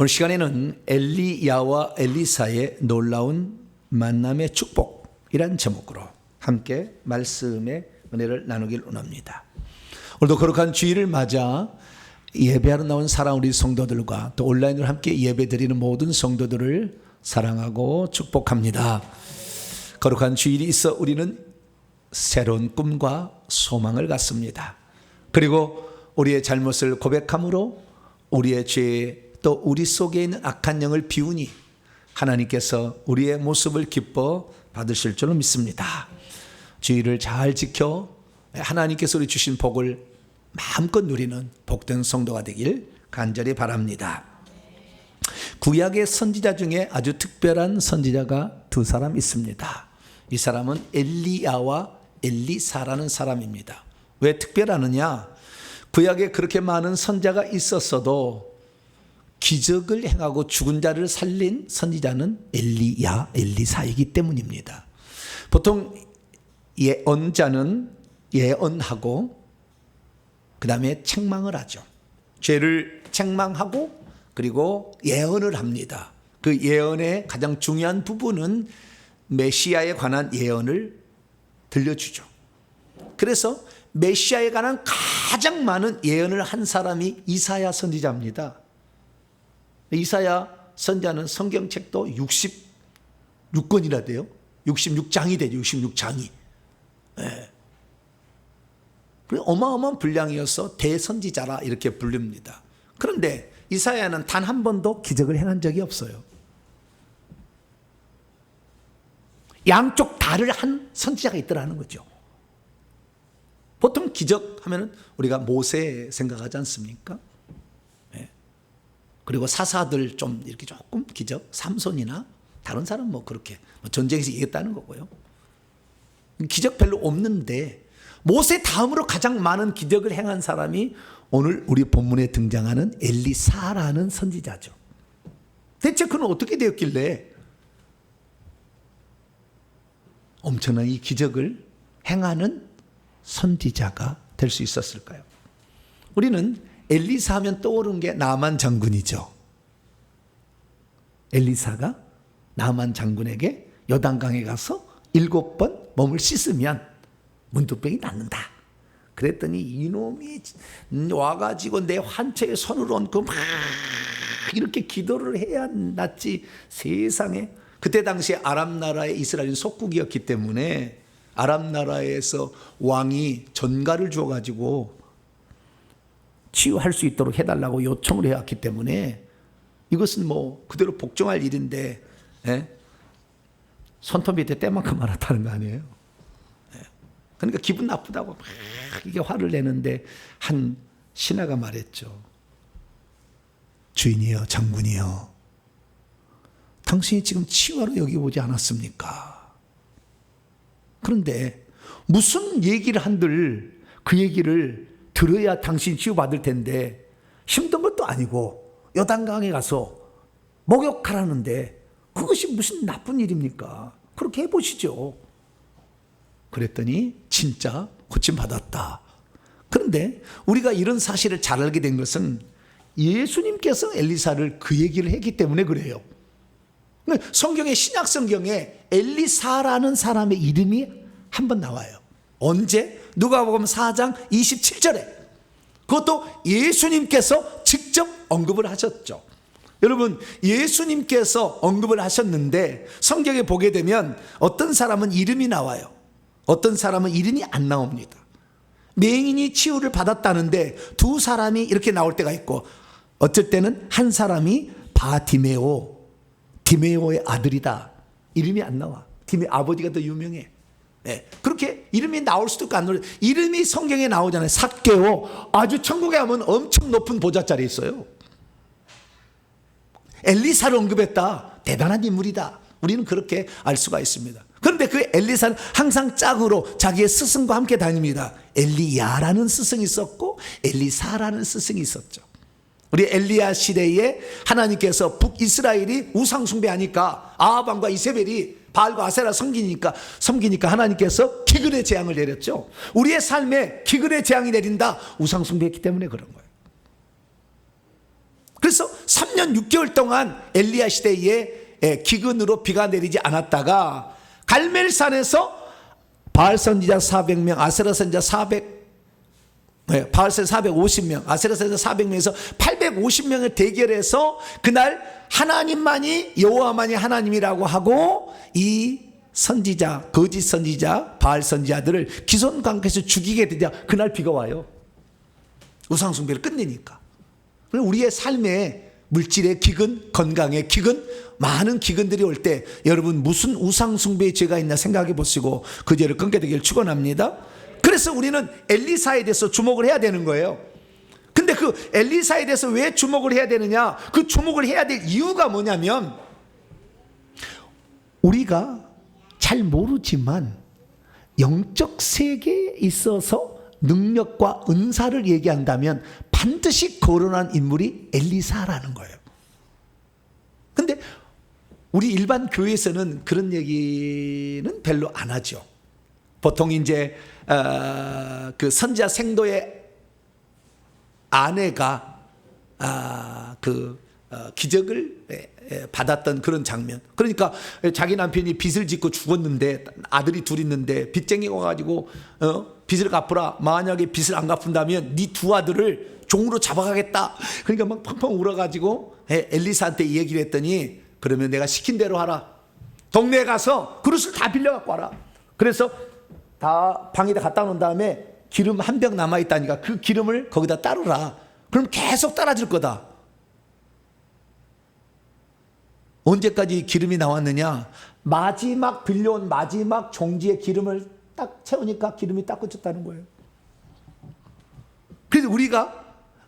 오늘 시간에는 엘리야와 엘리사의 놀라운 만남의 축복이란 제목으로 함께 말씀의 은혜를 나누길 원합니다. 오늘도 거룩한 주일을 맞아 예배하러 나온 사랑하는 우리 성도들과 또 온라인으로 함께 예배드리는 모든 성도들을 사랑하고 축복합니다. 거룩한 주일이 있어 우리는 새로운 꿈과 소망을 갖습니다. 그리고 우리의 잘못을 고백함으로 우리의 죄 또 우리 속에 있는 악한 영을 비우니 하나님께서 우리의 모습을 기뻐 받으실 줄로 믿습니다. 주의를 잘 지켜 하나님께서 우리 주신 복을 마음껏 누리는 복된 성도가 되길 간절히 바랍니다. 구약의 선지자 중에 아주 특별한 선지자가 두 사람 있습니다. 이 사람은 엘리야와 엘리사라는 사람입니다. 왜 특별하느냐? 구약에 그렇게 많은 선지자가 있었어도 기적을 행하고 죽은 자를 살린 선지자는 엘리야, 엘리사이기 때문입니다. 보통 예언자는 예언하고 그 다음에 책망을 하죠. 죄를 책망하고 그리고 예언을 합니다. 그 예언의 가장 중요한 부분은 메시아에 관한 예언을 들려주죠. 그래서 메시아에 관한 가장 많은 예언을 한 사람이 이사야 선지자입니다. 이사야 선지자는 성경책도 66권이나 돼요. 66장이 되죠. 66장이. 네. 어마어마한 분량이어서 대선지자라 이렇게 부릅니다. 그런데 이사야는 단 한 번도 기적을 행한 적이 없어요. 양쪽 다를 한 선지자가 있더라는 거죠. 보통 기적 하면은 우리가 모세 생각하지 않습니까? 네. 그리고 사사들 좀 이렇게 조금 기적, 삼손이나 다른 사람 뭐 그렇게 전쟁에서 이겼다는 거고요. 기적 별로 없는데 모세 다음으로 가장 많은 기적을 행한 사람이 오늘 우리 본문에 등장하는 엘리사라는 선지자죠. 대체 그는 어떻게 되었길래 엄청난 이 기적을 행하는 선지자가 될 수 있었을까요? 우리는 엘리사 하면 떠오르는 게 나만 장군이죠. 엘리사가 나만 장군에게 요단강에 가서 7번 몸을 씻으면 문둥병이 낫는다. 그랬더니 이놈이 와가지고 내 환처에 손을 얹고 막 이렇게 기도를 해야 낫지. 세상에. 그때 당시에 아람 나라의 이스라엘은 속국이었기 때문에 아람 나라에서 왕이 전가를 주어가지고 치유할 수 있도록 해달라고 요청을 해왔기 때문에 이것은 뭐 그대로 복종할 일인데 손톱 밑에 때만큼 알았다는 거 아니에요. 그러니까 기분 나쁘다고 막 이게 화를 내는데 한 신하가 말했죠. 주인이여, 장군이여, 당신이 지금 치유하러 여기 오지 않았습니까? 그런데 무슨 얘기를 한들 그 얘기를 들어야 당신이 치유받을 텐데 힘든 것도 아니고 요단강에 가서 목욕하라는데 그것이 무슨 나쁜 일입니까? 그렇게 해보시죠. 그랬더니 진짜 고침받았다. 그런데 우리가 이런 사실을 잘 알게 된 것은 예수님께서 엘리사를 그 얘기를 했기 때문에 그래요. 성경의 신약 성경에 엘리사라는 사람의 이름이 한 번 나와요. 언제? 누가복음 4장 27절에. 그것도 예수님께서 직접 언급을 하셨죠. 여러분, 예수님께서 언급을 하셨는데 성경에 보게 되면 어떤 사람은 이름이 나와요. 어떤 사람은 이름이 안 나옵니다. 맹인이 치유를 받았다는데 두 사람이 이렇게 나올 때가 있고 어쩔 때는 한 사람이 바디메오, 디메오의 아들이다. 이름이 안 나와. 디메오 아버지가 더 유명해. 네. 그렇게 이름이 나올 수도 있고 안 나올 수도 있고. 이름이 성경에 나오잖아요. 삭개오. 아주 천국에 가면 엄청 높은 보좌자리에 있어요. 엘리사를 언급했다. 대단한 인물이다. 우리는 그렇게 알 수가 있습니다. 그런데 그 엘리사는 항상 짝으로 자기의 스승과 함께 다닙니다. 엘리야라는 스승이 있었고 엘리사라는 스승이 있었죠. 우리 엘리야 시대에 하나님께서 북이스라엘이 우상 숭배하니까 아합왕과 이세벨이 바알과 아세라 섬기니까 하나님께서 기근의 재앙을 내렸죠. 우리의 삶에 기근의 재앙이 내린다. 우상 숭배했기 때문에 그런 거예요. 그래서 3년 6개월 동안 엘리야 시대에 기근으로 비가 내리지 않았다가 갈멜산에서 바알 선지자 400명, 아세라 선지자 바알 선지자 450명, 아세라 선지자 400명에서 850명을 대결해서 그날 하나님만이 여호와만이 하나님이라고 하고 이 선지자, 거짓 선지자, 바알 선지자들을 기손 관계에서 죽이게 되자 그날 비가 와요. 우상 숭배를 끝내니까. 우리의 삶에 물질의 기근, 건강의 기근, 많은 기근들이 올 때 여러분 무슨 우상 숭배의 죄가 있나 생각해 보시고 그 죄를 끊게 되길 축원합니다. 그래서 우리는 엘리사에 대해서 주목을 해야 되는 거예요. 근데 그 엘리사에 대해서 왜 주목을 해야 되느냐? 그 주목을 해야 될 이유가 뭐냐면 우리가 잘 모르지만 영적 세계에 있어서 능력과 은사를 얘기한다면 반드시 거론한 인물이 엘리사라는 거예요. 근데 우리 일반 교회에서는 그런 얘기는 별로 안 하죠. 보통 이제 그 선지자 생도의 아내가 기적을 받았던 그런 장면. 그러니까 자기 남편이 빚을 짓고 죽었는데 아들이 둘 있는데 빚쟁이가 와가지고 빚을 갚으라. 만약에 빚을 안 갚는다면 네 두 아들을 종으로 잡아가겠다. 그러니까 막 펑펑 울어가지고 엘리사한테 이 얘기를 했더니 그러면 내가 시킨 대로 하라. 동네에 가서 그릇을 다 빌려갖고 와라. 그래서 다 방에다 갖다 놓은 다음에 기름 한 병 남아있다니까 그 기름을 거기다 따르라. 그럼 계속 따라줄 거다. 언제까지 기름이 나왔느냐? 마지막 빌려온 마지막 종지의 기름을 딱 채우니까 기름이 딱 그쳤다는 거예요. 그래서 우리가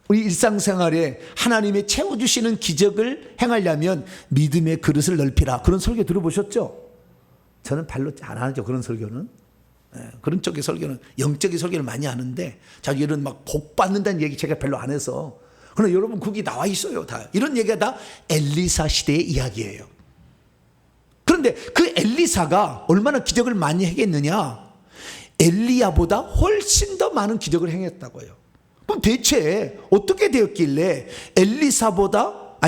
우리 일상생활에 하나님이 채워주시는 기적을 행하려면 믿음의 그릇을 넓히라. 그런 설교 들어보셨죠? 저는 별로 안 하죠. 그런 설교는. 그런 쪽의 설교는 영적인 설교를 많이 하는데 자기는 막 복 받는다는 얘기 제가 별로 안 해서. 그러나 여러분 거기 나와 있어요. 다 이런 얘기가 다 엘리사 시대의 이야기예요. 그런데 그 엘리사가 얼마나 기적을 많이 했겠느냐? 엘리야보다 훨씬 더 많은 기적을 행했다고요. 그럼 대체 어떻게 되었길래 엘리야보다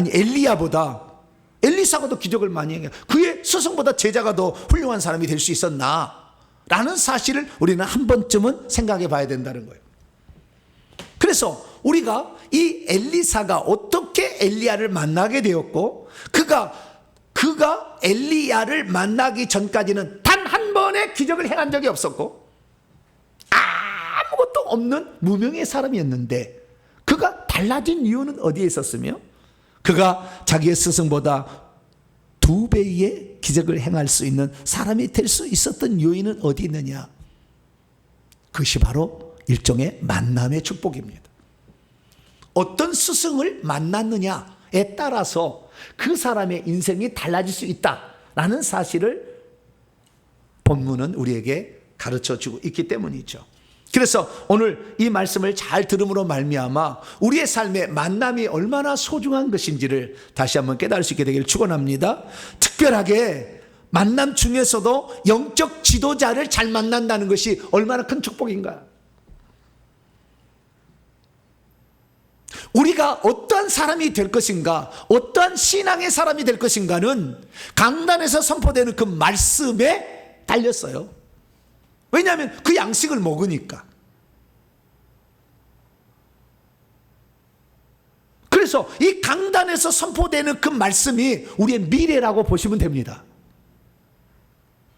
엘리사가 더 기적을 많이 행해 그의 스승보다 제자가 더 훌륭한 사람이 될 수 있었나? 라는 사실을 우리는 한 번쯤은 생각해 봐야 된다는 거예요. 그래서 우리가 이 엘리사가 어떻게 엘리야를 만나게 되었고 그가 엘리야를 만나기 전까지는 단 한 번의 기적을 행한 적이 없었고 아무것도 없는 무명의 사람이었는데 그가 달라진 이유는 어디에 있었으며 그가 자기의 스승보다 2배의 기적을 행할 수 있는 사람이 될 수 있었던 요인은 어디 있느냐? 그것이 바로 일종의 만남의 축복입니다. 어떤 스승을 만났느냐에 따라서 그 사람의 인생이 달라질 수 있다라는 사실을 본문은 우리에게 가르쳐주고 있기 때문이죠. 그래서 오늘 이 말씀을 잘 들음으로 말미암아 우리의 삶에 만남이 얼마나 소중한 것인지를 다시 한번 깨달을 수 있게 되기를 축원합니다. 특별하게 만남 중에서도 영적 지도자를 잘 만난다는 것이 얼마나 큰 축복인가. 우리가 어떠한 사람이 될 것인가, 어떠한 신앙의 사람이 될 것인가는 강단에서 선포되는 그 말씀에 달렸어요. 왜냐하면 그 양식을 먹으니까. 그래서 이 강단에서 선포되는 그 말씀이 우리의 미래라고 보시면 됩니다.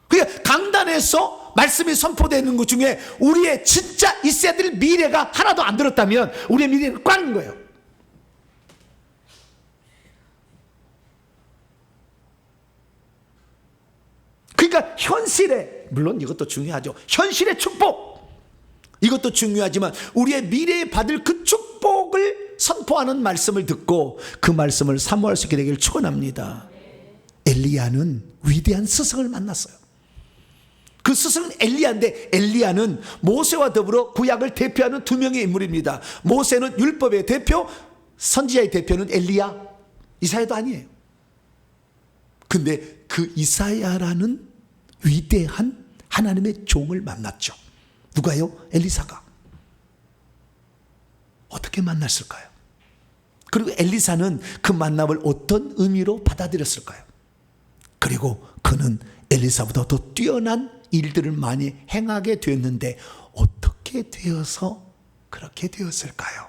그러니까 강단에서 말씀이 선포되는 것 중에 우리의 진짜 있어야 될 미래가 하나도 안 들었다면 우리의 미래는 꽝인 거예요. 그러니까 현실에, 물론 이것도 중요하죠. 현실의 축복, 이것도 중요하지만 우리의 미래에 받을 그 축복을 선포하는 말씀을 듣고 그 말씀을 사모할 수 있게 되기를 축원합니다. 엘리야는 위대한 스승을 만났어요. 그 스승은 엘리야인데 엘리야는 모세와 더불어 구약을 대표하는 2명의 인물입니다. 모세는 율법의 대표, 선지자의 대표는 엘리야, 이사야도 아니에요. 근데 그 이사야라는 위대한 하나님의 종을 만났죠. 누가요? 엘리사가. 어떻게 만났을까요? 그리고 엘리사는 그 만남을 어떤 의미로 받아들였을까요? 그리고 그는 엘리사보다 더 뛰어난 일들을 많이 행하게 되었는데 어떻게 되어서 그렇게 되었을까요?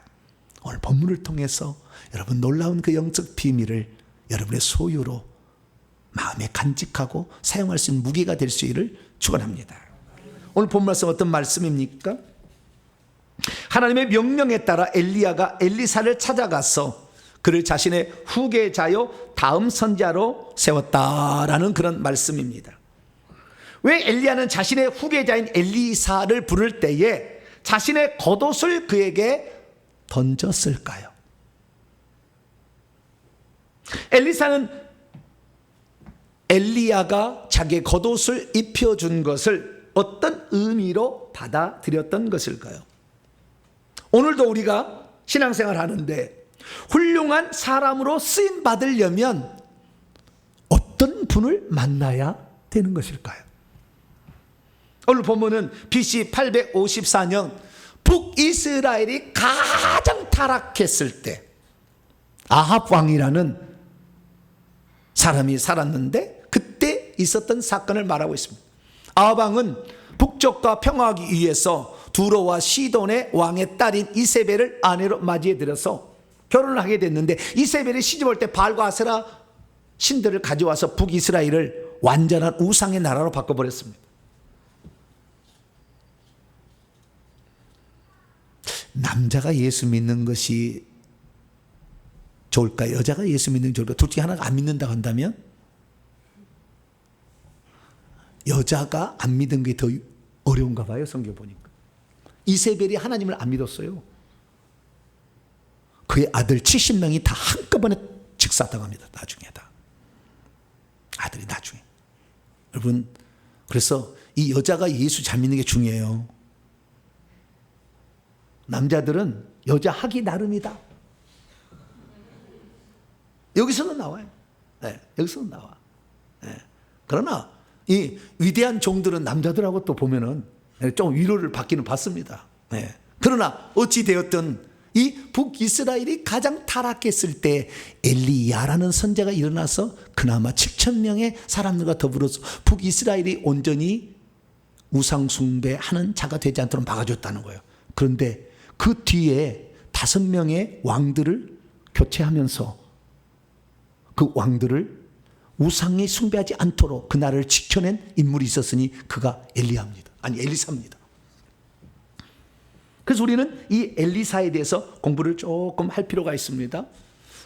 오늘 본문을 통해서 여러분 놀라운 그 영적 비밀을 여러분의 소유로 마음에 간직하고 사용할 수 있는 무기가 될 수 있기를 축원합니다. 오늘 본 말씀 어떤 말씀입니까? 하나님의 명령에 따라 엘리야가 엘리사를 찾아가서 그를 자신의 후계자요 다음 선지자로 세웠다라는 그런 말씀입니다. 왜 엘리야는 자신의 후계자인 엘리사를 부를 때에 자신의 겉옷을 그에게 던졌을까요? 엘리사는 엘리야가 자기의 겉옷을 입혀준 것을 어떤 의미로 받아들였던 것일까요? 오늘도 우리가 신앙생활 하는데 훌륭한 사람으로 쓰임 받으려면 어떤 분을 만나야 되는 것일까요? 오늘 본문은 BC 854년 북이스라엘이 가장 타락했을 때 아합 왕이라는 사람이 살았는데 그때 있었던 사건을 말하고 있습니다. 아합 왕은 북쪽과 평화하기 위해서 두로와 시돈의 왕의 딸인 이세벨을 아내로 맞이해 들여서 결혼을 하게 됐는데 이세벨이 시집올 때 바알과 아세라 신들을 가져와서 북이스라엘을 완전한 우상의 나라로 바꿔버렸습니다. 남자가 예수 믿는 것이 좋을까? 여자가 예수 믿는 게 좋을까? 둘 중에 하나가 안 믿는다고 한다면 여자가 안 믿은 게 더 어려운가 봐요. 성경 보니까 이세벨이 하나님을 안 믿었어요. 그의 아들 70명이 다 한꺼번에 직사당합니다. 나중에 다 아들이 나중에. 여러분 그래서 이 여자가 예수 잘 믿는 게 중요해요. 남자들은 여자 하기 나름이다. 여기서는 나와요. 네, 여기서는 나와. 네. 그러나 이 위대한 종들은 남자들하고 또 보면은 좀 위로를 받기는 받습니다. 네. 그러나 어찌 되었든 이 북이스라엘이 가장 타락했을 때 엘리야라는 선지자가 일어나서 그나마 7,000명의 사람들과 더불어서 북이스라엘이 온전히 우상 숭배하는 자가 되지 않도록 막아줬다는 거예요. 그런데 그 뒤에 5명의 왕들을 교체하면서 그 왕들을 우상에 숭배하지 않도록 그 나라를 지켜낸 인물이 있었으니 그가 엘리야입니다. 아니 엘리사입니다. 그래서 우리는 이 엘리사에 대해서 공부를 조금 할 필요가 있습니다.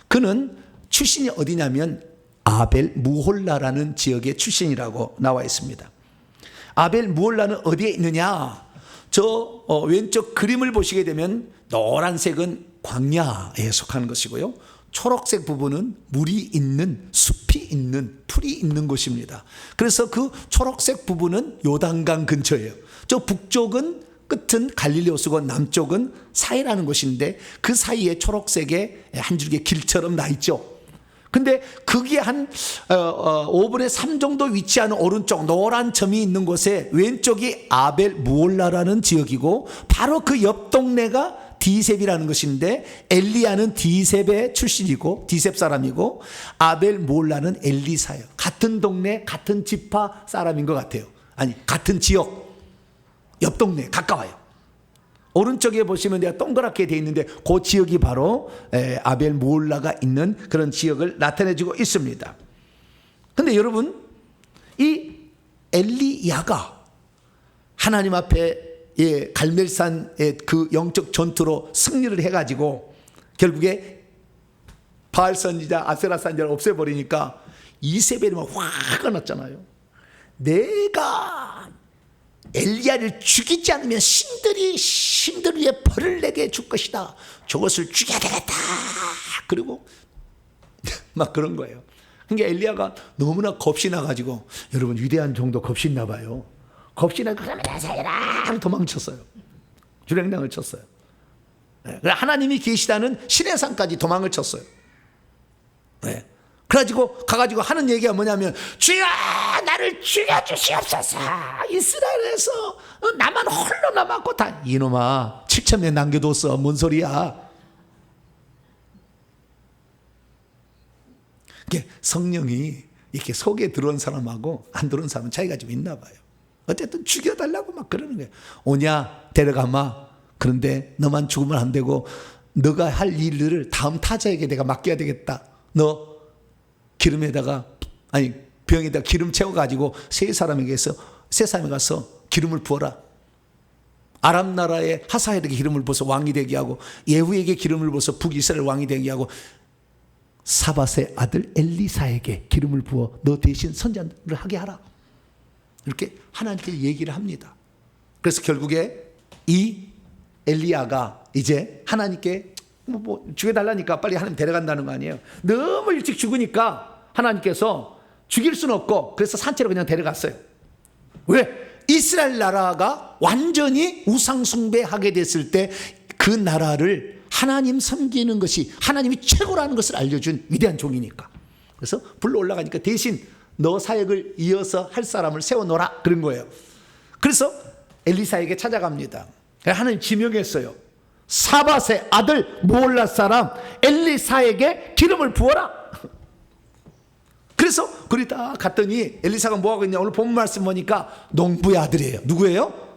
그는 출신이 어디냐면 아벨 무홀라라는 지역의 출신이라고 나와 있습니다. 아벨 무홀라는 어디에 있느냐? 저 왼쪽 그림을 보시게 되면 노란색은 광야에 속하는 것이고요. 초록색 부분은 물이 있는 숲이 있는 풀이 있는 곳입니다. 그래서 그 초록색 부분은 요단강 근처예요. 저 북쪽은 끝은 갈릴리호수고 남쪽은 사해라는 곳인데 그 사이에 초록색의 한 줄기의 길처럼 나 있죠. 근데 그게 한 5분의 3 정도 위치하는 오른쪽 노란 점이 있는 곳에 왼쪽이 아벨 무올라라는 지역이고 바로 그 옆 동네가 디셉이라는 것인데 엘리야는 디셉의 출신이고 디셉 사람이고 아벨 무올라는 엘리사예요. 같은 동네 같은 지파 사람인 것 같아요. 아니 같은 지역 옆 동네 가까워요. 오른쪽에 보시면 내가 동그랗게 되어 있는데 그 지역이 바로 아벨 무올라가 있는 그런 지역을 나타내주고 있습니다. 그런데 여러분 이 엘리야가 하나님 앞에 갈멜산의 그 영적 전투로 승리를 해가지고 결국에 바알 선지자 아세라 선지자를 없애버리니까 이세벨이 막 화가 났잖아요. 내가 엘리야를 죽이지 않으면 신들 위해 벌을 내게 줄 것이다. 저것을 죽여야 되겠다. 그리고 막 그런 거예요. 그러니까 엘리야가 너무나 겁이 나가지고 여러분 위대한 종도 겁이 나 봐요. 겁이 나고 그러면 자살해라 도망쳤어요. 주랭랑을 쳤어요. 하나님이 계시다는 시내산까지 도망을 쳤어요. 네. 그래가지고 가가지고 하는 얘기가 뭐냐면 주여 나를 죽여주시옵소서. 이스라엘에서 나만 홀로 남았고 다 이놈아 7,000명 남겨뒀어. 뭔 소리야. 이게 성령이 이렇게 속에 들어온 사람하고 안 들어온 사람은 차이가 좀 있나 봐요. 어쨌든 죽여달라고 막 그러는 거예요. 오냐 데려가마. 그런데 너만 죽으면 안 되고 너가 할 일들을 다음 타자에게 내가 맡겨야 되겠다. 너 기름에다가 아니 병에다 기름 채워가지고 세 사람에 가서 기름을 부어라. 아람 나라의 하사엘에게 기름을 부어서 왕이 되게 하고 예후에게 기름을 부어서 북이스라엘 왕이 되게 하고 사밧의 아들 엘리사에게 기름을 부어 너 대신 선지자를 하게 하라. 이렇게 하나님께 얘기를 합니다. 그래서 결국에 이 엘리야가 이제 하나님께 뭐 죽여달라니까 빨리 하나님 데려간다는 거 아니에요. 너무 일찍 죽으니까 하나님께서 죽일 수는 없고 그래서 산채로 그냥 데려갔어요. 왜? 이스라엘 나라가 완전히 우상 숭배하게 됐을 때 그 나라를 하나님 섬기는 것이 하나님이 최고라는 것을 알려준 위대한 종이니까. 그래서 불러 올라가니까 대신 너 사역을 이어서 할 사람을 세워놓으라 그런 거예요. 그래서 엘리사에게 찾아갑니다. 하나님 지명했어요. 사밧의 아들 모올라 사람 엘리사에게 기름을 부어라. 그래서 그리 다 갔더니 엘리사가 뭐하고 있냐. 오늘 본문 말씀 보니까 농부의 아들이에요. 누구예요?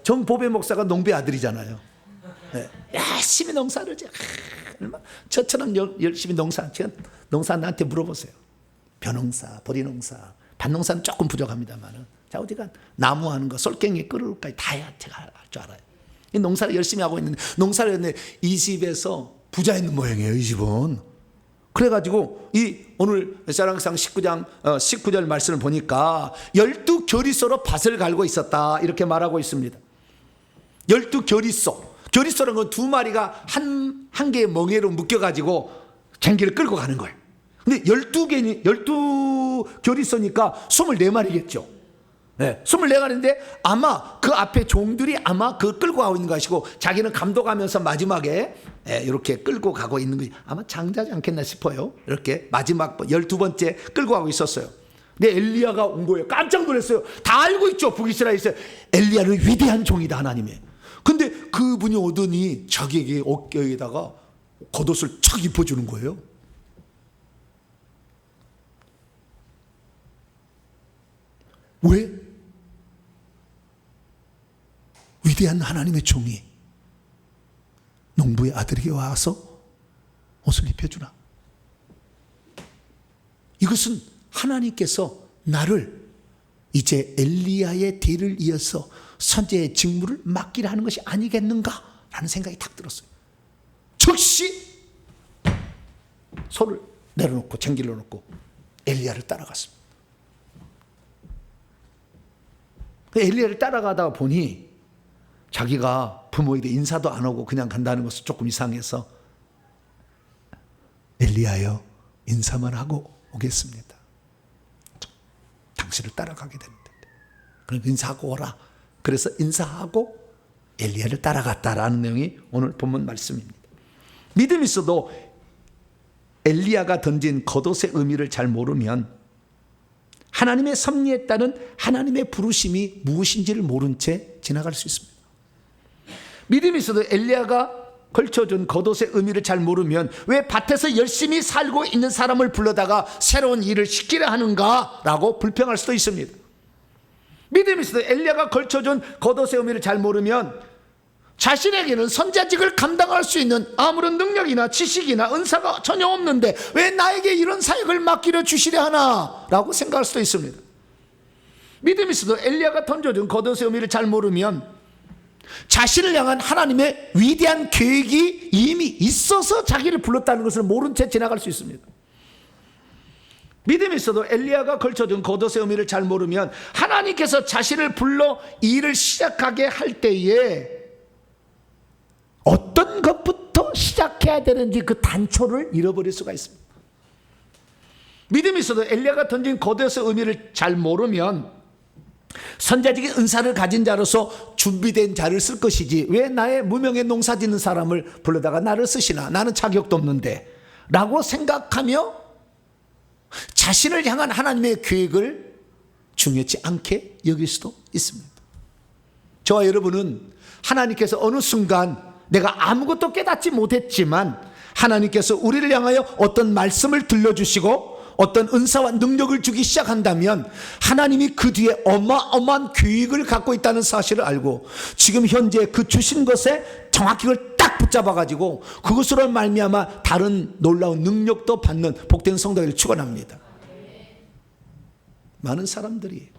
정보배 목사가 농부의 아들이잖아요. 네. 열심히 농사를 저처럼 열심히 농사 나한테 물어보세요. 벼농사, 보리농사, 밭농사는 조금 부족합니다만 자 어디가 나무하는 거, 솔갱이 끓을까지 다 제가 할 줄 알아요. 이 농사를 열심히 하고 있는데 농사를 했는데 이 집에서 부자 있는 모양이에요. 이 집은. 그래가지고 이 오늘 사랑상 19절 말씀을 보니까 12겨리소로 밭을 갈고 있었다 이렇게 말하고 있습니다. 12겨리소. 겨리소라는 건 두 마리가 한 개의 멍에로 묶여가지고 쟁기를 끌고 가는 거예요. 근데 12겨리소니까 24마리겠죠. 네, 24마리인데 아마 그 앞에 종들이 아마 그 끌고 가고 있는 것이고 자기는 감독하면서 마지막에 이렇게 끌고 가고 있는 것이 아마 장자지 않겠나 싶어요. 이렇게 마지막 12번째 끌고 가고 있었어요. 근데 엘리야가 온 거예요. 깜짝 놀랐어요. 다 알고 있죠. 북이스라엘에서 엘리야는 위대한 종이다 하나님의. 근데 그분이 오더니 자기에게 어깨에다가 겉옷을 착 입혀주는 거예요. 왜? 위대한 하나님의 종이 농부의 아들에게 와서 옷을 입혀주나? 이것은 하나님께서 나를 이제 엘리야의 뒤를 이어서 선지자의 직무를 맡기라 하는 것이 아니겠는가라는 생각이 딱 들었어요. 즉시 손을 내려놓고 쟁기를 놓고 엘리야를 따라갔습니다. 엘리야를 따라가다가 보니 자기가 부모에게 인사도 안 하고 그냥 간다는 것은 조금 이상해서 엘리야여 인사만 하고 오겠습니다. 당신을 따라가게 됩니다. 그럼 인사하고 오라. 그래서 인사하고 엘리야를 따라갔다라는 내용이 오늘 본문 말씀입니다. 믿음이 있어도 엘리야가 던진 겉옷의 의미를 잘 모르면 하나님의 섭리에 따른 하나님의 부르심이 무엇인지를 모른 채 지나갈 수 있습니다. 믿음이 있어도 엘리야가 걸쳐준 겉옷의 의미를 잘 모르면 왜 밭에서 열심히 살고 있는 사람을 불러다가 새로운 일을 시키려 하는가라고 불평할 수도 있습니다. 믿음이 있어도 엘리야가 걸쳐준 겉옷의 의미를 잘 모르면 자신에게는 선자직을 감당할 수 있는 아무런 능력이나 지식이나 은사가 전혀 없는데 왜 나에게 이런 사역을 맡기려 주시려 하나 라고 생각할 수도 있습니다. 믿음이 있어도 엘리야가 던져준 겉옷의 의미를 잘 모르면 자신을 향한 하나님의 위대한 계획이 이미 있어서 자기를 불렀다는 것을 모른 채 지나갈 수 있습니다. 믿음이 있어도 엘리야가 걸쳐준 겉옷의 의미를 잘 모르면 하나님께서 자신을 불러 일을 시작하게 할 때에 어떤 것부터 시작해야 되는지 그 단초를 잃어버릴 수가 있습니다. 믿음이 있어도 엘리야가 던진 겉옷의 의미를 잘 모르면 선자직의 은사를 가진 자로서 준비된 자를 쓸 것이지 왜 나의 무명의 농사 짓는 사람을 불러다가 나를 쓰시나 나는 자격도 없는데 라고 생각하며 자신을 향한 하나님의 계획을 중요치 않게 여길 수도 있습니다. 저와 여러분은 하나님께서 어느 순간 내가 아무것도 깨닫지 못했지만 하나님께서 우리를 향하여 어떤 말씀을 들려주시고 어떤 은사와 능력을 주기 시작한다면 하나님이 그 뒤에 어마어마한 계획을 갖고 있다는 사실을 알고 지금 현재 그 주신 것에 정확히 그걸 딱 붙잡아가지고 그것으로 말미암아 다른 놀라운 능력도 받는 복된 성도들을 축원합니다. 많은 사람들이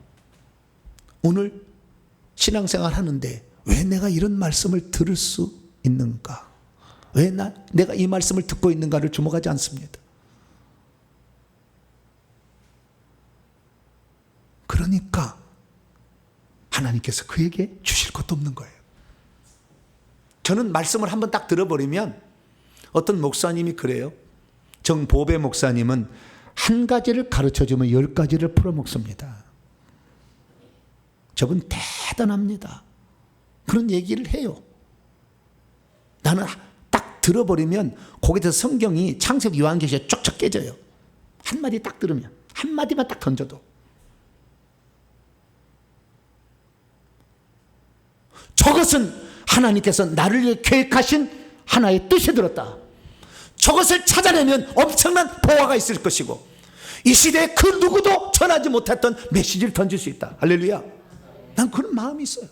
오늘 신앙생활 하는데 왜 내가 이런 말씀을 들을 수 있는가? 왜 내가 이 말씀을 듣고 있는가를 주목하지 않습니다. 그러니까 하나님께서 그에게 주실 것도 없는 거예요. 저는 말씀을 한번 딱 들어버리면 어떤 목사님이 그래요. 정보배 목사님은 한 가지를 가르쳐주면 10가지를 풀어먹습니다. 저분 대단합니다. 그런 얘기를 해요. 나는 딱 들어버리면 거기서 성경이 창세기 요한계시가 쫙쫙 깨져요. 한마디 딱 들으면 한마디만 딱 던져도 저것은 하나님께서 나를 위해 계획하신 하나의 뜻이 들었다. 저것을 찾아내면 엄청난 보화가 있을 것이고 이 시대에 그 누구도 전하지 못했던 메시지를 던질 수 있다. 할렐루야. 난 그런 마음이 있어요.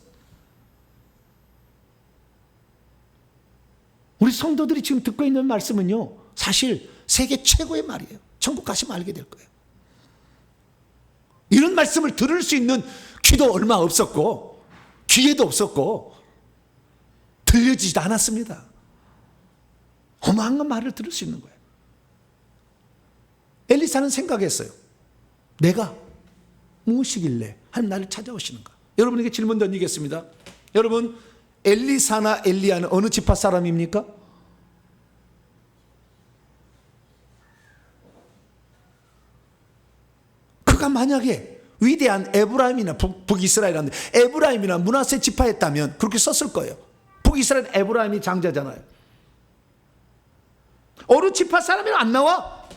우리 성도들이 지금 듣고 있는 말씀은요, 사실 세계 최고의 말이에요. 천국 가시면 알게 될 거예요. 이런 말씀을 들을 수 있는 귀도 얼마 없었고 기회도 없었고 들려지지도 않았습니다. 어마어마한 말을 들을 수 있는 거예요. 엘리사는 생각했어요. 내가 무엇이길래 하나님 나를 찾아오시는가? 여러분에게 질문 던지겠습니다. 여러분, 엘리사나 엘리야는 어느 지파 사람입니까? 그가 만약에 위대한 에브라임이나 북이스라엘인데 에브라임이나 므낫세 지파였다면 그렇게 썼을 거예요. 북이스라엘 에브라임이 장자잖아요. 어느 지파 사람이 안 나와?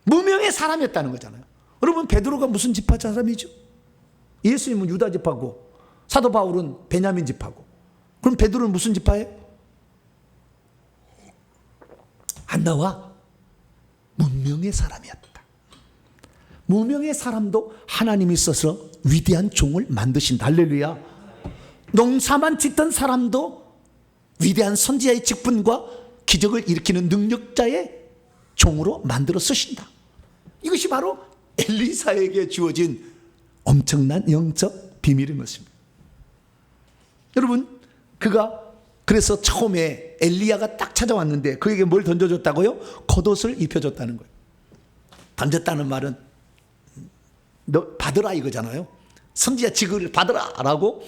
무명의 사람이었다는 거잖아요. 여러분, 베드로가 무슨 지파 사람이죠? 예수님은 유다 지파고 사도 바울은 베냐민 지파고, 그럼 베드로는 무슨 지파예요? 안 나와. 무명의 사람이었다. 무명의 사람도 하나님이 써서 위대한 종을 만드신다. 할렐루야. 농사만 짓던 사람도 위대한 선지자의 직분과 기적을 일으키는 능력자의 종으로 만들어 쓰신다. 이것이 바로 엘리사에게 주어진 엄청난 영적 비밀인 것입니다. 여러분, 그가 그래서 처음에 엘리야가 딱 찾아왔는데 그에게 뭘 던져줬다고요? 겉옷을 입혀줬다는 거예요. 던졌다는 말은 너 받으라 이거잖아요. 선지자 직을 받으라 라고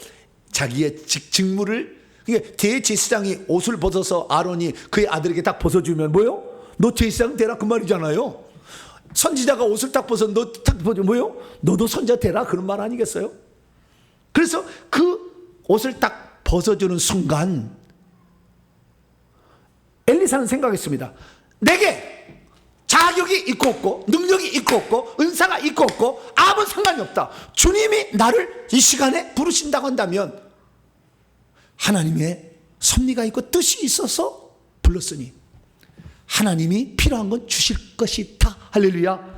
자기의 직무를, 대제사장이 옷을 벗어서 아론이 그의 아들에게 딱 벗어주면 뭐요? 너 제사장 되라 그 말이잖아요. 선지자가 옷을 딱 벗어 너 딱 벗어 뭐요? 너도 선지자 되라 그런 말 아니겠어요? 그래서 그 옷을 딱 벗어주는 순간 엘리사는 생각했습니다. 내게 자격이 있고 없고 능력이 있고 없고 은사가 있고 없고 아무 상관이 없다. 주님이 나를 이 시간에 부르신다고 한다면 하나님의 섭리가 있고 뜻이 있어서 불렀으니 하나님이 필요한 건 주실 것이다. 할렐루야.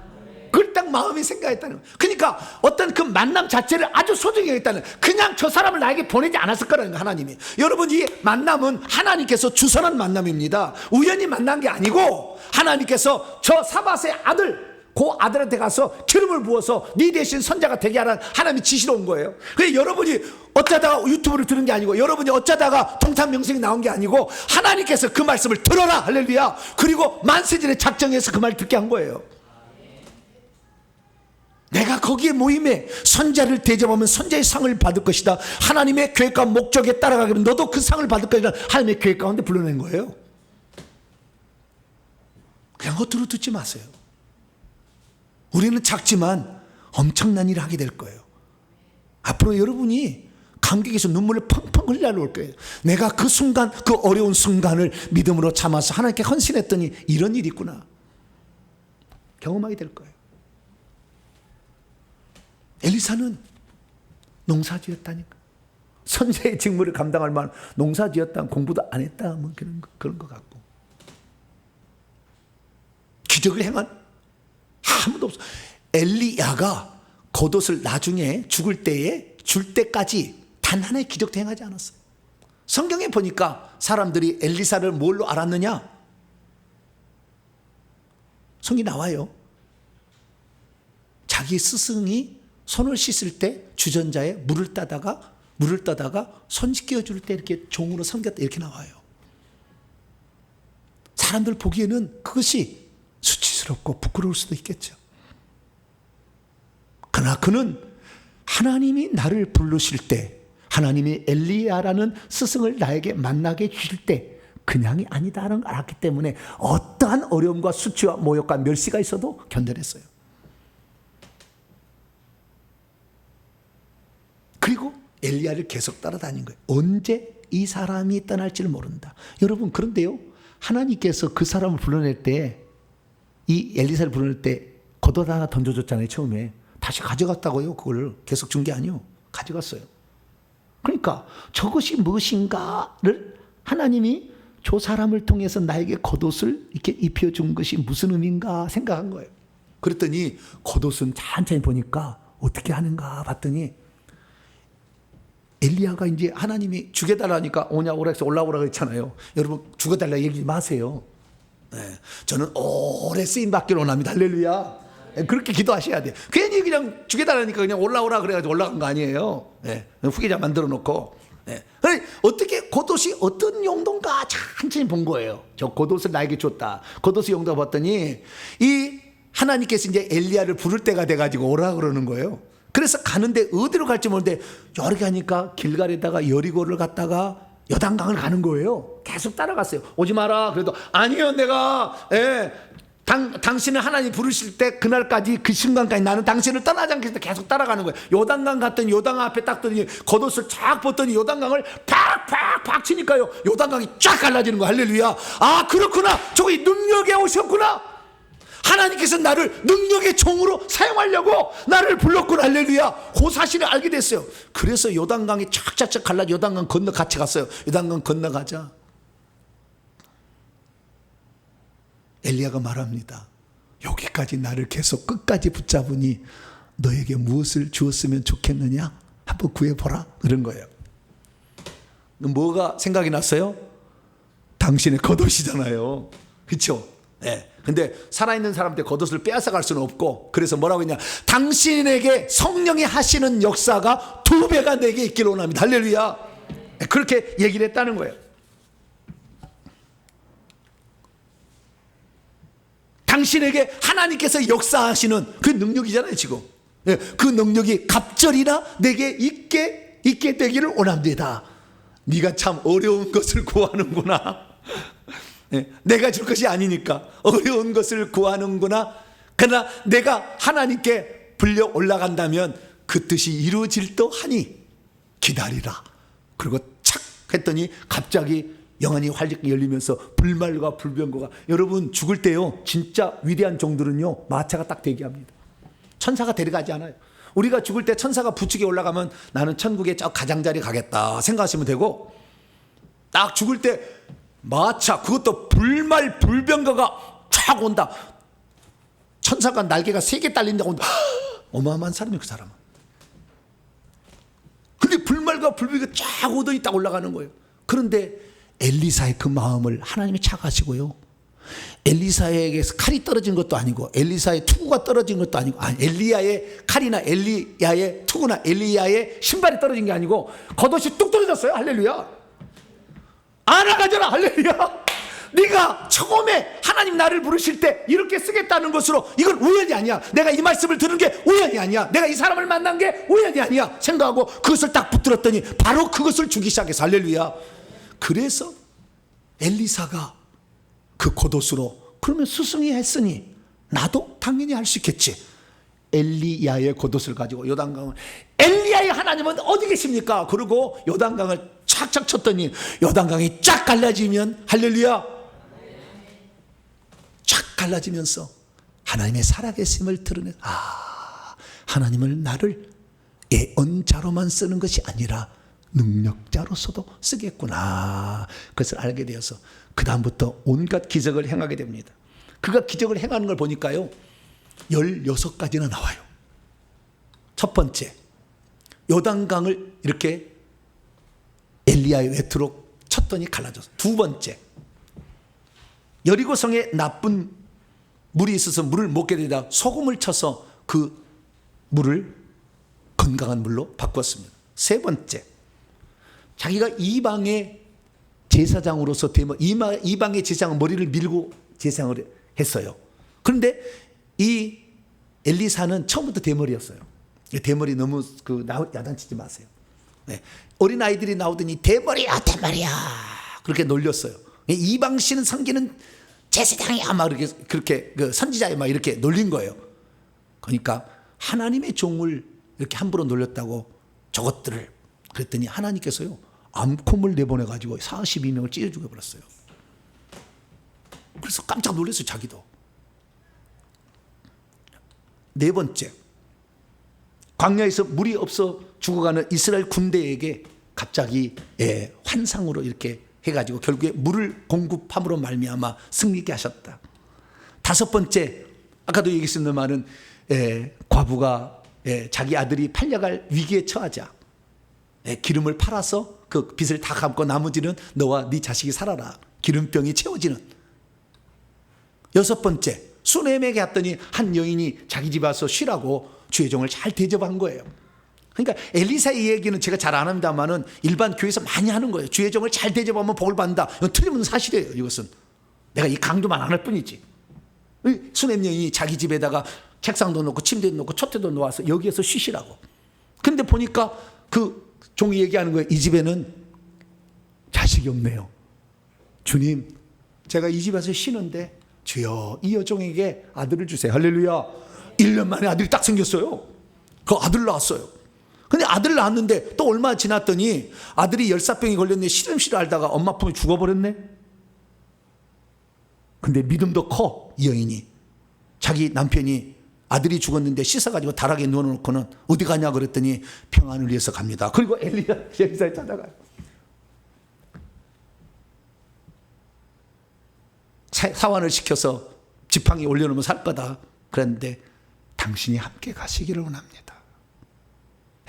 그걸 딱 마음이 생각했다는 거예요. 그러니까 어떤 그 만남 자체를 아주 소중히 했다는, 그냥 저 사람을 나에게 보내지 않았을 거라는 거예요. 하나님이. 여러분, 이 만남은 하나님께서 주선한 만남입니다. 우연히 만난 게 아니고 하나님께서 저 사밧의 아들, 그 아들한테 가서 기름을 부어서 네 대신 선자가 되게 하라는 하나님이 지시로 온 거예요. 그래서 여러분이 어쩌다가 유튜브를 들은 게 아니고 여러분이 어쩌다가 통탄 명색이 나온 게 아니고 하나님께서 그 말씀을 들어라. 할렐루야. 그리고 만세전에 작정해서 그 말을 듣게 한 거예요. 내가 거기에 모임에 선자를 대접하면 선자의 상을 받을 것이다. 하나님의 계획과 목적에 따라가면 너도 그 상을 받을 것이다. 하나님의 계획 가운데 불러낸 거예요. 그냥 헛으로 듣지 마세요. 우리는 작지만 엄청난 일을 하게 될 거예요. 앞으로 여러분이 감격에서 눈물을 펑펑 흘려 올 거예요. 내가 그 순간, 그 어려운 순간을 믿음으로 참아서 하나님께 헌신했더니 이런 일이 있구나. 경험하게 될 거예요. 엘리사는 농사지었다니까. 선지자의 직무를 감당할 만한 농사지었다, 공부도 안 했다, 뭐 그런 것 같고. 기적을 행한 아무도 없어. 엘리야가 겉옷을 나중에 죽을 때에 줄 때까지 단 하나의 기적도 행하지 않았어요. 성경에 보니까 사람들이 엘리사를 뭘로 알았느냐? 성경이 나와요. 자기 스승이 손을 씻을 때 주전자에 물을 따다가 손 씻겨줄 때 이렇게 종으로 섬겼다 이렇게 나와요. 사람들 보기에는 그것이 수치스럽고 부끄러울 수도 있겠죠. 그러나 그는 하나님이 나를 부르실 때, 하나님이 엘리야라는 스승을 나에게 만나게 주실 때 그냥이 아니다라는 걸 알았기 때문에 어떠한 어려움과 수치와 모욕과 멸시가 있어도 견뎌냈어요. 그리고 엘리야를 계속 따라다닌 거예요. 언제 이 사람이 떠날지를 모른다. 여러분, 그런데요, 하나님께서 그 사람을 불러낼 때, 이 엘리사를 불러낼 때 겉옷 하나 던져줬잖아요. 처음에 다시 가져갔다고요. 그걸 계속 준 게 아니요, 가져갔어요. 그러니까 저것이 무엇인가를 하나님이 저 사람을 통해서 나에게 겉옷을 이렇게 입혀준 것이 무슨 의미인가 생각한 거예요. 그랬더니 겉옷은 천천히 보니까 어떻게 하는가 봤더니 엘리야가 이제 하나님이 죽여달라니까 오라 해서 올라오라고 했잖아요. 여러분, 죽여달라 얘기 마세요. 네, 저는 오래 쓰임 받기를 원합니다. 할렐루야. 네, 그렇게 기도하셔야 돼요. 괜히 그냥 죽여달라니까 그냥 올라오라 그래가지고 올라간 거 아니에요. 네, 후계자 만들어 놓고. 네. 어떻게 겉옷이 어떤 용도인가 천천히 본 거예요. 저 겉옷을 나에게 줬다. 겉옷의 용도 봤더니 이 하나님께서 이제 엘리야를 부를 때가 돼가지고 오라 그러는 거예요. 그래서 가는데 어디로 갈지 모르는데 이렇게 하니까 길갈에다가 여리고를 갔다가 요단강을 가는 거예요. 계속 따라갔어요. 오지 마라. 그래도 아니요, 내가 당신을 하나님 부르실 때 그날까지 그 순간까지 나는 당신을 떠나지 않겠다. 계속 따라가는 거예요. 요단강 갔더니 요단강 앞에 딱 더니 겉옷을 쫙 벗더니 요단강을 팍팍팍 치니까요, 요단강이 쫙 갈라지는 거예요. 할렐루야. 아, 그렇구나. 저기 능력에 오셨구나. 하나님께서 나를 능력의 종으로 사용하려고 나를 불렀구나. 할렐루야. 그 사실을 알게 됐어요. 그래서 요단강이 쫙쫙쫙 갈라 요단강 건너 같이 갔어요. 요단강 건너가자 엘리야가 말합니다. 여기까지 나를 계속 끝까지 붙잡으니 너에게 무엇을 주었으면 좋겠느냐? 한번 구해보라. 그런 거예요. 뭐가 생각이 났어요? 당신의 겉옷이잖아요. 그렇죠? 네. 근데 살아있는 사람한테 겉옷을 빼앗아 갈 수는 없고, 그래서 뭐라고 했냐? 당신에게 성령이 하시는 역사가 2배가 내게 있기를 원합니다. 할렐루야. 그렇게 얘기를 했다는 거예요. 당신에게 하나님께서 역사하시는 그 능력이잖아요, 지금. 그 능력이 갑절이나 내게 있게 되기를 원합니다. 네가 참 어려운 것을 구하는구나. 내가 줄 것이 아니니까 어려운 것을 구하는구나. 그러나 내가 하나님께 불려 올라간다면 그 뜻이 이루어질 듯하니 기다리라. 그리고 착 했더니 갑자기 영안이 활짝 열리면서 불말과 불병거가, 여러분 죽을 때요 진짜 위대한 종들은요 마차가 딱 대기합니다. 천사가 데려가지 않아요. 우리가 죽을 때 천사가 부축에 올라가면 나는 천국의 저 가장자리 가겠다 생각하시면 되고, 딱 죽을 때 마차, 그것도 불말 불병거가 쫙 온다. 천사가 날개가 3개 딸린다고 온다. 어마어마한 사람이에요, 그 사람은. 근데 불말과 불병거가 쫙 오더니 딱 올라가는 거예요. 그런데 엘리사의 그 마음을 하나님이 착하시고요, 엘리사에게서 칼이 떨어진 것도 아니고 엘리사의 투구가 떨어진 것도 아니고, 엘리야의 칼이나 엘리야의 투구나 엘리야의 신발이 떨어진 게 아니고 겉옷이 뚝 떨어졌어요. 할렐루야. 알아가져라. 할렐루야. 네가 처음에 하나님 나를 부르실 때 이렇게 쓰겠다는 것으로 이건 우연이 아니야. 내가 이 말씀을 들은 게 우연이 아니야. 내가 이 사람을 만난 게 우연이 아니야 생각하고 그것을 딱 붙들었더니 바로 그것을 주기 시작해서. 할렐루야. 그래서 엘리사가 그 겉옷으로, 그러면 스승이 했으니 나도 당연히 할 수 있겠지. 엘리야의 겉옷을 가지고 요단강을, 엘리야의 하나님은 어디 계십니까? 그리고 요단강을 착착 쳤더니 요단강이 쫙 갈라지면, 할렐루야, 쫙 갈라지면서 하나님의 살아계심을 드러내. 하나님을 나를 예언자로만 쓰는 것이 아니라 능력자로서도 쓰겠구나. 그것을 알게 되어서 그 다음부터 온갖 기적을 행하게 됩니다. 그가 기적을 행하는 걸 보니까요 16가지나 나와요. 첫 번째, 요단강을 이렇게 엘리야의 외투로 쳤더니 갈라졌어요. 두 번째, 여리고성에 나쁜 물이 있어서 물을 못 견디다 소금을 쳐서 그 물을 건강한 물로 바꿨습니다. 세 번째, 자기가 이방의 제사장으로서 이방의 제사장 머리를 밀고 제사장을 했어요. 그런데 이 엘리사는 처음부터 대머리였어요. 대머리 너무 야단치지 마세요. 네. 어린아이들이 나오더니 대머리야 대머리야 그렇게 놀렸어요. 이방신은 섬기는 제사장이야 막 그렇게 선지자야 막 이렇게 놀린 거예요. 그러니까 하나님의 종을 이렇게 함부로 놀렸다고 저것들을 그랬더니 하나님께서요 암콤을 내보내가지고 42명을 찢어 죽여버렸어요. 그래서 깜짝 놀랐어요. 자기도. 네 번째, 광야에서 물이 없어 죽어가는 이스라엘 군대에게 갑자기 환상으로 이렇게 해가지고 결국에 물을 공급함으로 말미암아 승리케 하셨다. 다섯 번째, 아까도 얘기했습니다마는 과부가 자기 아들이 팔려갈 위기에 처하자 기름을 팔아서 그 빚을 다 갚고 나머지는 너와 네 자식이 살아라. 기름병이 채워지는. 여섯 번째, 수넴에게 갔더니 한 여인이 자기 집에 와서 쉬라고 주의 종을 잘 대접한 거예요. 그러니까 엘리사의 얘기는 제가 잘 안 합니다만은 일반 교회에서 많이 하는 거예요. 주의 종을 잘 대접하면 복을 받는다. 이건 틀리면 사실이에요. 이것은 내가 이 강조만 안 할 뿐이지. 수넴 여인이 자기 집에다가 책상도 놓고 침대도 놓고 촛대도 놓아서 여기에서 쉬시라고. 그런데 보니까 그 종이 얘기하는 거예요. 이 집에는 자식이 없네요. 주님, 제가 이 집에서 쉬는데 주여 이 여종에게 아들을 주세요. 할렐루야. 1년 만에 아들이 딱 생겼어요. 그 아들 낳았어요. 근데 아들 낳았는데 또 얼마 지났더니 아들이 열사병이 걸렸네. 시름시름 앓다가 엄마 품에 죽어버렸네. 근데 믿음도 커. 이 여인이 자기 남편이 아들이 죽었는데 씻어가지고 다락에 누워놓고는 어디 가냐 그랬더니 평안을 위해서 갑니다. 그리고 엘리사를 찾아가요. 사환을 시켜서 지팡이 올려놓으면 살 거다. 그런데 당신이 함께 가시기를 원합니다.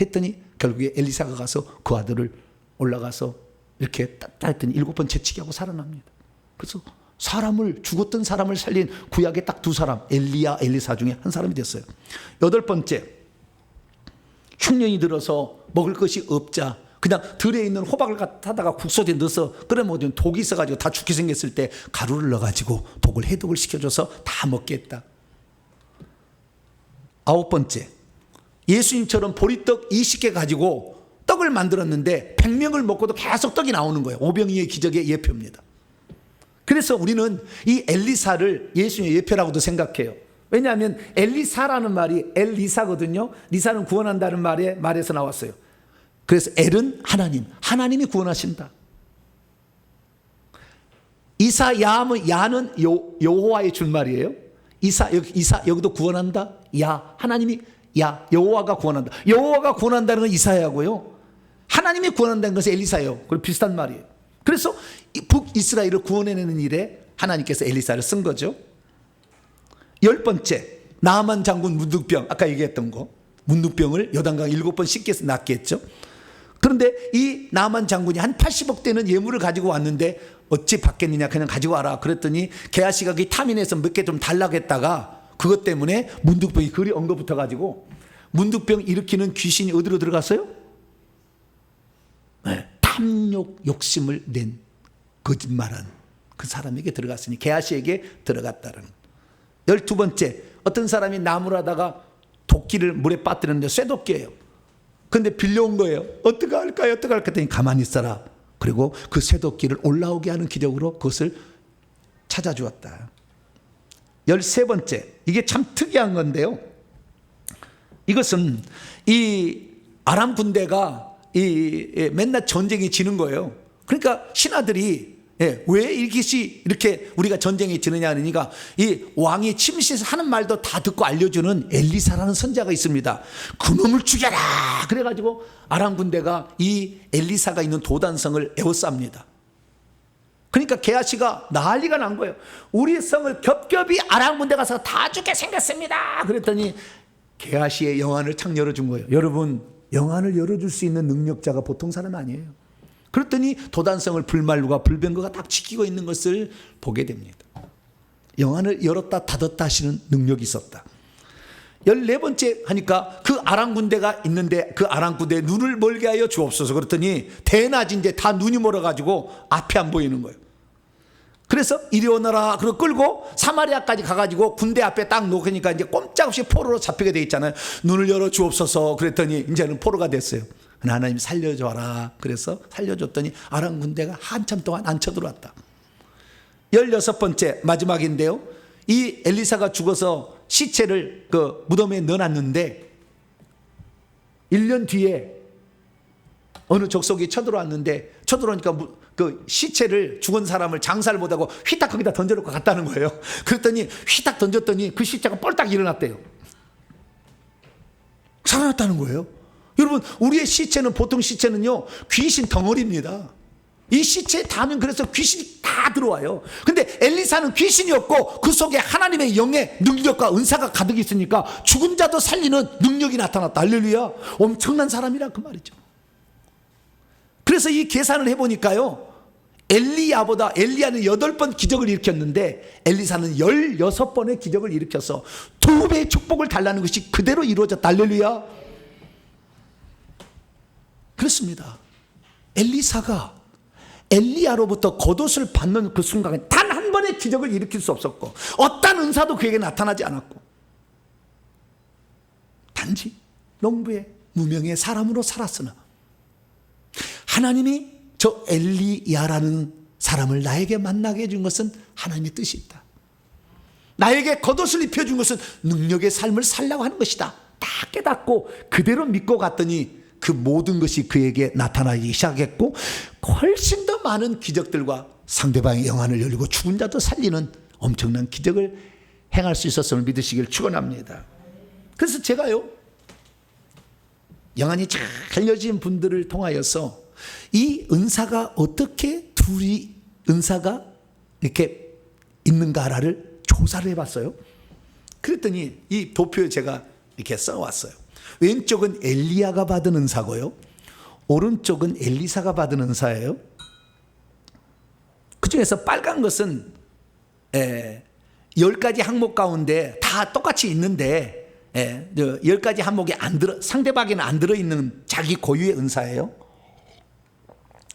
했더니 결국에 엘리사가 가서 그 아들을 올라가서 이렇게 따했더니 7번 채치기 하고 살아납니다. 그래서 죽었던 사람을 살린 구약의 딱 2사람, 엘리야, 엘리사 중에 한 사람이 됐어요. 8번째, 흉년이 들어서 먹을 것이 없자 그냥 들에 있는 호박을 타다가 국소에 넣어서 끓여 먹으면 독이 있어가지고 다 죽게 생겼을 때 가루를 넣어가지고 독을 해독을 시켜줘서 다 먹게 했다. 9번째, 예수님처럼 보리떡 20개 가지고 떡을 만들었는데 100명을 먹고도 계속 떡이 나오는 거예요. 오병이의 기적의 예표입니다. 그래서 우리는 이 엘리사를 예수님의 예표라고도 생각해요. 왜냐하면 엘리사라는 말이 엘리사거든요. 리사는 구원한다는 말에서 나왔어요. 그래서 엘은 하나님, 하나님이 구원하신다. 이사 야하면 야는 여호와의 줄말이에요. 이사 여기도 구원한다. 야 하나님이 야 여호와가 구원한다. 여호와가 구원한다는 건 이사야고요. 하나님이 구원한다는 것은 엘리사예요. 그리고 비슷한 말이에요. 그래서 북이스라엘을 구원해내는 일에 하나님께서 엘리사를 쓴 거죠. 10번째, 나아만 장군 문둥병, 아까 얘기했던 거 문둥병을 요단강 7번 씻게 해서 낫게 했죠. 그런데 이 나아만 장군이 한 80억 되는 예물을 가지고 왔는데 어찌 받겠느냐, 그냥 가지고 와라 그랬더니 게하시가 그 탐인에서 몇 개 좀 달라고 했다가 그것 때문에 문둥병이 그리 엉거붙어 가지고 문둥병 일으키는 귀신이 어디로 들어갔어요? 네, 탐욕 욕심을 낸 거짓말한 그 사람에게 들어갔으니 게하시에게 들어갔다는. 12번째, 어떤 사람이 나무를 하다가 도끼를 물에 빠뜨렸는데 쇠도끼예요. 근데 빌려온 거예요. 어떻게 할까요? 했더니 가만히 있어라. 그리고 그 쇠도끼를 올라오게 하는 기적으로 그것을 찾아주었다. 13번째, 이게 참 특이한 건데요. 이것은 이 아람 군대가 맨날 전쟁이 지는 거예요. 그러니까 신하들이 왜 이렇게 우리가 전쟁에 지느냐 하니까 이 왕이 침시에서 하는 말도 다 듣고 알려주는 엘리사라는 선자가 있습니다. 그놈을 죽여라. 그래가지고 아람 군대가 이 엘리사가 있는 도단성을 에워쌉니다. 그러니까 게하시가 난리가 난 거예요. 우리 성을 겹겹이 아람 군대 가서 다 죽게 생겼습니다. 그랬더니 게하시의 영안을 착 열어준 거예요. 여러분, 영안을 열어줄 수 있는 능력자가 보통 사람 아니에요. 그랬더니 도단성을 불말루가 불병거가 딱 지키고 있는 것을 보게 됩니다. 영안을 열었다 닫았다 하시는 능력이 있었다. 14번째 하니까 그 아람 군대가 있는데 그 아람 군대에 눈을 멀게 하여 주옵소서. 그랬더니 대낮인데 다 눈이 멀어가지고 앞이 안 보이는 거예요. 그래서 이리 오너라 그러고 끌고 사마리아까지 가가지고 군대 앞에 딱 놓으니까 이제 꼼짝없이 포로로 잡히게 돼 있잖아요. 눈을 열어 주옵소서. 그랬더니 이제는 포로가 됐어요. 하나님 살려줘라. 그래서 살려줬더니 아람 군대가 한참 동안 안 쳐들어왔다. 16번째 마지막인데요. 이 엘리사가 죽어서 시체를 그 무덤에 넣어놨는데 1년 뒤에 어느 족속이 쳐들어왔는데 쳐들어오니까 그 시체를 죽은 사람을 장사를 못하고 휘딱 거기다 던져놓고 갔다는 거예요. 그랬더니 휘딱 던졌더니 그 시체가 뻘딱 일어났대요. 살아났다는 거예요. 여러분, 우리의 시체는 보통 시체는요 귀신 덩어리입니다. 이 시체에 닿으면 그래서 귀신이 다 들어와요. 근데 엘리사는 귀신이 없고 그 속에 하나님의 영의 능력과 은사가 가득 있으니까 죽은 자도 살리는 능력이 나타났다. 할렐루야. 엄청난 사람이라 그 말이죠. 그래서 이 계산을 해보니까요, 엘리야는 8번 기적을 일으켰는데 엘리사는 16번의 기적을 일으켜서 2배의 축복을 달라는 것이 그대로 이루어졌다. 할렐루야. 그렇습니다. 엘리사가 엘리야로부터 겉옷을 받는 그 순간에 단 한 번의 기적을 일으킬 수 없었고 어떤 은사도 그에게 나타나지 않았고 단지 농부의 무명의 사람으로 살았으나 하나님이 저 엘리야라는 사람을 나에게 만나게 해준 것은 하나님의 뜻이 있다. 나에게 겉옷을 입혀준 것은 능력의 삶을 살라고 하는 것이다. 다 깨닫고 그대로 믿고 갔더니 그 모든 것이 그에게 나타나기 시작했고 훨씬 더 많은 기적들과 상대방의 영안을 열리고 죽은 자도 살리는 엄청난 기적을 행할 수 있었음을 믿으시길 축원합니다. 그래서 제가요, 영안이 잘 열린 분들을 통하여서 이 은사가 어떻게 둘이 은사가 이렇게 있는가를 조사를 해봤어요. 그랬더니 이 도표에 제가 이렇게 써왔어요. 왼쪽은 엘리야가 받은 은사고요, 오른쪽은 엘리사가 받은 은사예요. 그 중에서 빨간 것은 10가지 항목 가운데 다 똑같이 있는데 10가지 항목이 상대방에는 안 들어있는 자기 고유의 은사예요.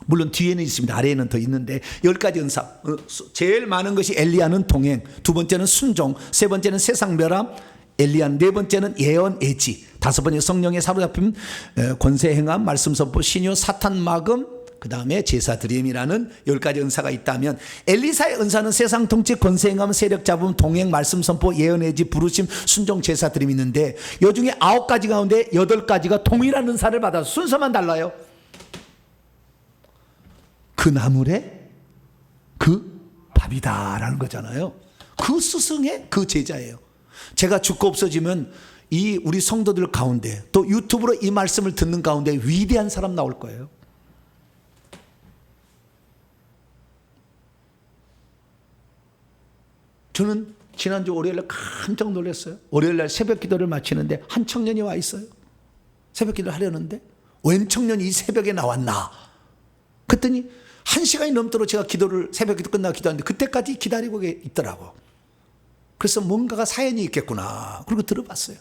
물론 뒤에는 있습니다. 아래에는 더 있는데 10가지 은사. 제일 많은 것이 엘리야는 동행, 두 번째는 순종, 세 번째는 세상 멸함, 엘리야, 네 번째는 예언, 예지, 다섯 번째 성령의 사로잡힘, 권세 행함, 말씀 선포, 신유, 사탄 막음, 그 다음에 제사 드림이라는 10가지 은사가 있다면 엘리사의 은사는 세상 통치, 권세 행함, 세력 잡음, 동행, 말씀 선포, 예언, 예지, 부르심, 순종, 제사 드림이 있는데 이 중에 9가지 가운데 8가지가 동일한 은사를 받아서 순서만 달라요. 그 나물에 그 밥이다라는 거잖아요. 그 스승의 그 제자예요. 제가 죽고 없어지면 이 우리 성도들 가운데 또 유튜브로 이 말씀을 듣는 가운데 위대한 사람 나올 거예요. 저는 지난주 월요일날 깜짝 놀랐어요. 월요일날 새벽 기도를 마치는데 한 청년이 와 있어요. 새벽 기도를 하려는데 웬 청년이 이 새벽에 나왔나. 그랬더니 1시간이 넘도록 제가 새벽 기도 끝나고 기도하는데 그때까지 기다리고 있더라고. 그래서 뭔가가 사연이 있겠구나. 그리고 들어봤어요.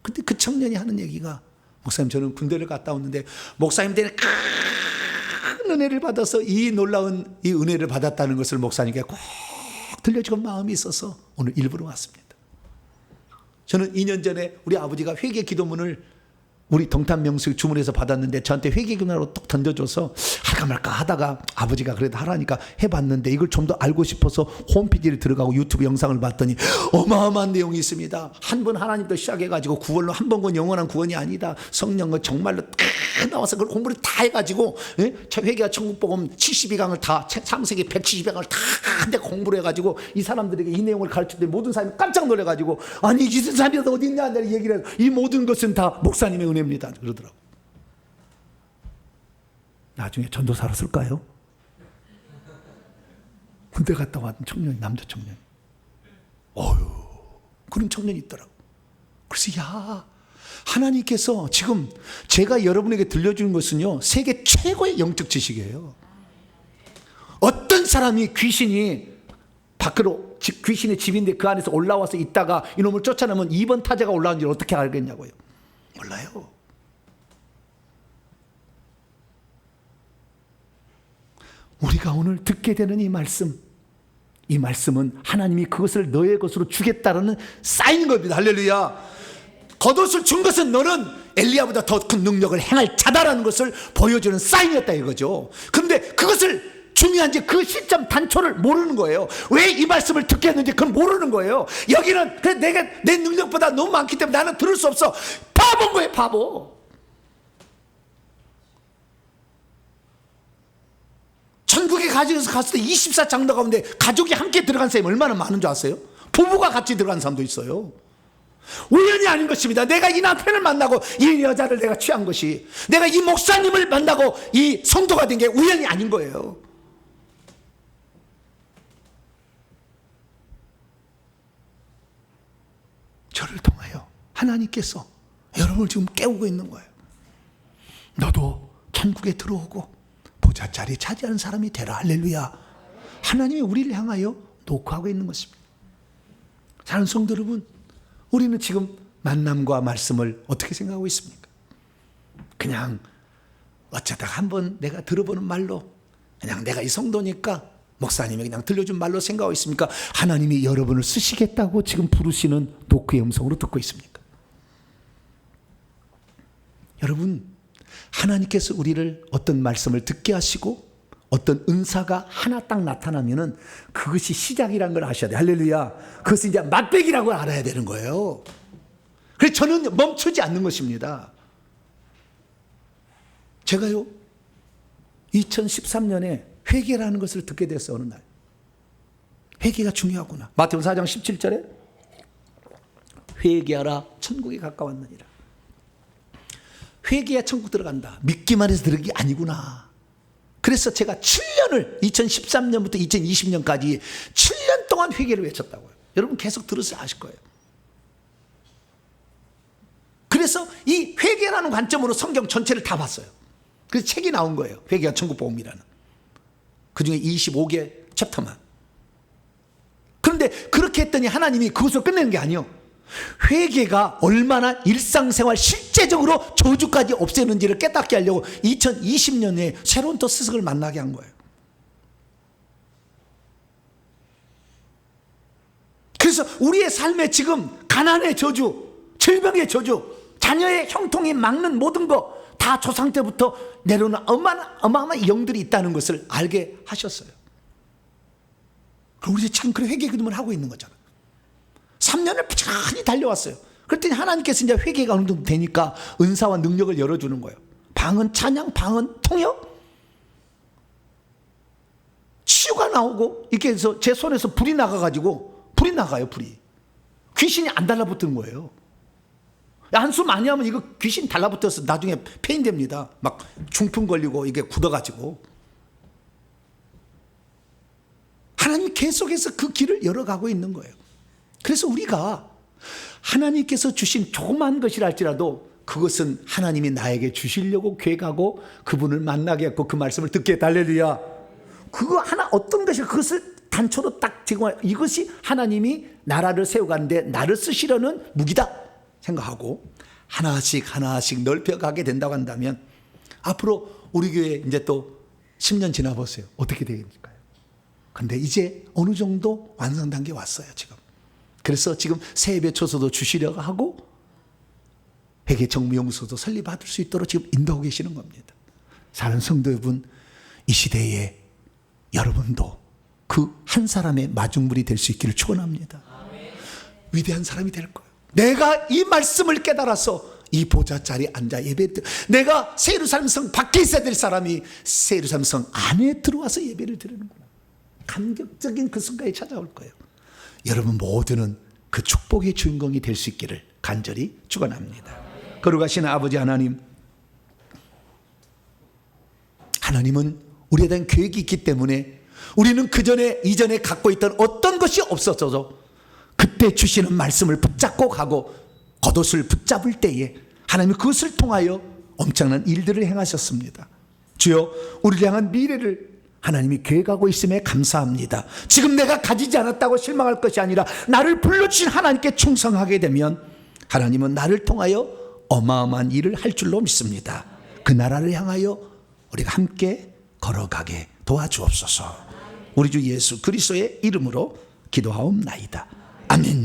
근데 그 청년이 하는 얘기가, 목사님 저는 군대를 갔다 왔는데 목사님 때문에 큰 은혜를 받아서 이 놀라운 이 은혜를 받았다는 것을 목사님께 꼭 들려주고 마음이 있어서 오늘 일부러 왔습니다. 저는 2년 전에 우리 아버지가 회개 기도문을 우리 동탄 명수 주문해서 받았는데 저한테 회개 기도문으로 뚝 던져줘서 할까 말까 하다가 아버지가 그래도 하라니까 해봤는데 이걸 좀 더 알고 싶어서 홈페이지를 들어가고 유튜브 영상을 봤더니 어마어마한 내용이 있습니다. 한 번 하나님도 시작해가지고 구원로 한 번건 영원한 구원이 아니다. 성령은 정말로 다 나와서 그걸 공부를 다 해가지고 회개와 천국복음 72강을 다 창세기 172강을 다 한데 공부를 해가지고 이 사람들에게 이 내용을 가르쳤더니 모든 사람이 깜짝 놀래가지고 아니 이 사람이 어디 있냐 얘기를 해서 이 모든 것은 다 목사님의 은혜입니다 그러더라고. 나중에 전도사로 쓸까요? 군대 갔다 왔던 청년이, 남자 청년이. 어휴, 그런 청년이 있더라고. 그래서 하나님께서 지금 제가 여러분에게 들려주는 것은요, 세계 최고의 영적 지식이에요. 어떤 사람이 귀신이 밖으로, 귀신의 집인데 그 안에서 올라와서 있다가 이놈을 쫓아내면 2번 타자가 올라온 줄 어떻게 알겠냐고요. 몰라요. 우리가 오늘 듣게 되는 이 말씀은 하나님이 그것을 너의 것으로 주겠다라는 사인인 겁니다. 할렐루야. 겉옷을 준 것은 너는 엘리야보다 더 큰 능력을 행할 자다라는 것을 보여주는 사인이었다 이거죠. 그런데 그것을 중요한지 그 시점 단초를 모르는 거예요. 왜 이 말씀을 듣게 했는지 그걸 모르는 거예요. 여기는 그래, 내가 내 능력보다 너무 많기 때문에 나는 들을 수 없어. 바보인 거예요, 바보. 천국에 가져서 갔을 때 24장로 가운데 가족이 함께 들어간 사람이 얼마나 많은 줄 아세요? 부부가 같이 들어간 사람도 있어요. 우연이 아닌 것입니다. 내가 이 남편을 만나고 이 여자를 내가 취한 것이, 내가 이 목사님을 만나고 이 성도가 된 게 우연이 아닌 거예요. 저를 통하여 하나님께서 여러분을 지금 깨우고 있는 거예요. 너도 천국에 들어오고 보좌 자리 차지하는 사람이 되라. 할렐루야. 하나님이 우리를 향하여 녹화하고 있는 것입니다. 사랑하는 성도 여러분, 우리는 지금 만남과 말씀을 어떻게 생각하고 있습니까? 그냥 어쩌다가 한번 내가 들어보는 말로, 그냥 내가 이 성도니까 목사님이 그냥 들려준 말로 생각하고 있습니까? 하나님이 여러분을 쓰시겠다고 지금 부르시는 노크의 음성으로 듣고 있습니까? 여러분, 하나님께서 우리를 어떤 말씀을 듣게 하시고 어떤 은사가 하나 딱 나타나면은 그것이 시작이라는 걸 아셔야 돼요. 할렐루야. 그것은 이제 맛배기라고 알아야 되는 거예요. 그래서 저는 멈추지 않는 것입니다. 제가요, 2013년에 회개라는 것을 듣게 됐어요. 어느 날 회개가 중요하구나. 마태복음 4장 17절에 회개하라, 천국이 가까웠느니라. 회개야 천국 들어간다. 믿기만 해서 들어간 게 아니구나. 그래서 제가 7년을 2013년부터 2020년까지 7년 동안 회개를 외쳤다고요. 여러분 계속 들으셔야 아실 거예요. 그래서 이 회개라는 관점으로 성경 전체를 다 봤어요. 그래서 책이 나온 거예요. 회개가 천국 복음이라는. 그중에 25개 챕터만. 그런데 그렇게 했더니 하나님이 그것을 끝내는 게 아니에요. 회개가 얼마나 일상생활 실제적으로 저주까지 없애는지를 깨닫게 하려고 2020년에 새로운 또 스승을 만나게 한 거예요. 그래서 우리의 삶에 지금 가난의 저주, 질병의 저주, 자녀의 형통이 막는 모든 거 다 조상 때부터 내려오는 어마어마한 영들이 있다는 것을 알게 하셨어요. 우리 지금 그런 회개 기도를 하고 있는 거잖아요. 3년을 부지런히 달려왔어요. 그랬더니 하나님께서 이제 회개가 어느 정도 되니까 은사와 능력을 열어주는 거예요. 방언 찬양, 방언 통역, 치유가 나오고, 이렇게 해서 제 손에서 불이 나가가지고, 불이 나가요, 불이. 귀신이 안 달라붙는 거예요. 한수 많이 하면 이거 귀신 달라붙어서 나중에 폐인됩니다. 막 중풍 걸리고 이게 굳어가지고. 하나님 계속해서 그 길을 열어가고 있는 거예요. 그래서 우리가 하나님께서 주신 조그만 것이라 할지라도 그것은 하나님이 나에게 주시려고 계획하고 그분을 만나게 했고 그 말씀을 듣게 했다. 할렐루야. 그거 하나 어떤 것이 그것을 단초로 딱 지금 이것이 하나님이 나라를 세워가는데 나를 쓰시려는 무기다 생각하고 하나씩 하나씩 넓혀가게 된다고 한다면 앞으로 우리 교회 이제 또 10년 지나보세요. 어떻게 되겠을까요? 근데 이제 어느 정도 완성 단계에 왔어요, 지금. 그래서 지금 새예배 초소도 주시려고 하고 회개정무연구소도 설립받을 수 있도록 지금 인도하고 계시는 겁니다. 사랑하는 성도 여러분, 이 시대에 여러분도 그 한 사람의 마중물이 될 수 있기를 축원합니다. 위대한 사람이 될 거예요. 내가 이 말씀을 깨달아서 이 보좌 자리에 앉아 예배를, 내가 새 예루살렘 성 밖에 있어야 될 사람이 새 예루살렘 성 안에 들어와서 예배를 드리는구나. 감격적인 그 순간이 찾아올 거예요. 여러분 모두는 그 축복의 주인공이 될 수 있기를 간절히 축원합니다. 거룩하신 아버지 하나님, 하나님은 우리에 대한 계획이 있기 때문에 우리는 이전에 갖고 있던 어떤 것이 없어져도 그때 주시는 말씀을 붙잡고 가고 겉옷을 붙잡을 때에 하나님이 그것을 통하여 엄청난 일들을 행하셨습니다. 주여, 우리를 향한 미래를 하나님이 계획하고 있음에 감사합니다. 지금 내가 가지지 않았다고 실망할 것이 아니라 나를 불러주신 하나님께 충성하게 되면 하나님은 나를 통하여 어마어마한 일을 할 줄로 믿습니다. 그 나라를 향하여 우리가 함께 걸어가게 도와주옵소서. 우리 주 예수 그리스도의 이름으로 기도하옵나이다. 아멘.